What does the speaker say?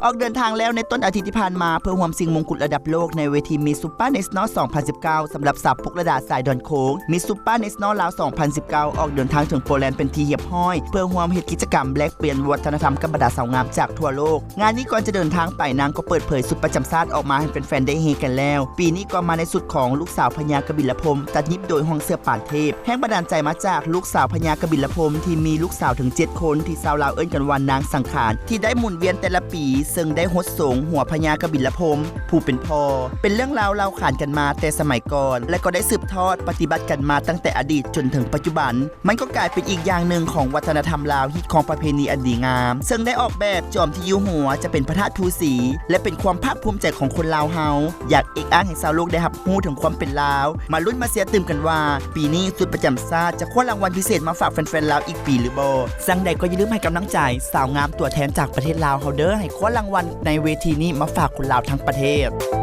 อกเดินทางแล้วในต้นอาทิตย์ที่ผ่านมาเพื่อร่วมชิงมงกุฎระดับโลกในเวทีมิสซูเปอร์เนชั่นแนล 2019 สำหรับสาวปุกระดาสายดอนโค้งมิสซูเปอร์เนชั่นแนลลาว 2019 ออกเดินทางถึงโปแลนด์เป็นที่เรียบร้อยเพื่อร่วมเฮ็ดกิจกรรมแลกเปลี่ยนวัฒนธรรมกับบรรดาสาวงามจากทั่วโลกงานนี้ก่อนจะเดินทางไปนางก็เปิดเผยสุดประจำชาติออกมาให้แฟนๆได้เฮกันแล้วปีนี้ก็มาในสุดของลูกสาวพญากบิลพรหมตัดยิบโดยห้องเสื้อป่านเทพแห่งบันดาลใจมาจากลูกสาวพญากบิลพรหมที่มีลูกสาวถึง7คนที่ชาวลาวเอิ้นกันว่านางสังขารที่ได้หมุนเวียนแต่ละปีซึ่งได้ฮดสงหัวพญากบิลพรหมผู้เป็นพ่อเป็นเรื่องราวเล่าขานกันมาแต่สมัยก่อนและก็ได้สืบทอดปฏิบัติกันมาตั้งแต่อดีตจนถึงปัจจุบันมันก็กลายเป็นอีกอย่างหนึ่งของวัฒนธรรมลาวฮิตของประเพณีอันดีงามซึ่งได้ออกแบบจอมที่อยู่หัวจะเป็นพระธาตุทูสีและเป็นความภาคภูมิใจของคนลาวเฮาอยากเอกอ้างให้ชาวโลกได้รับรู้ถึงความเป็นลาวมาลุ้นมาเสียตื่มกันว่าปีนี้สุดประจำชาติจะคว้ารางวัลพิเศษมาฝากแฟนๆลาวอีกปีหรือบ่สั่งใดก็อย่าลืมให้กำลังใจสาวงามตัวแทนจากประเทศลาวเฮาเด้อให้คว้ารางวัลในเวทีนี้มาฝากคนลาวทั้งประเทศ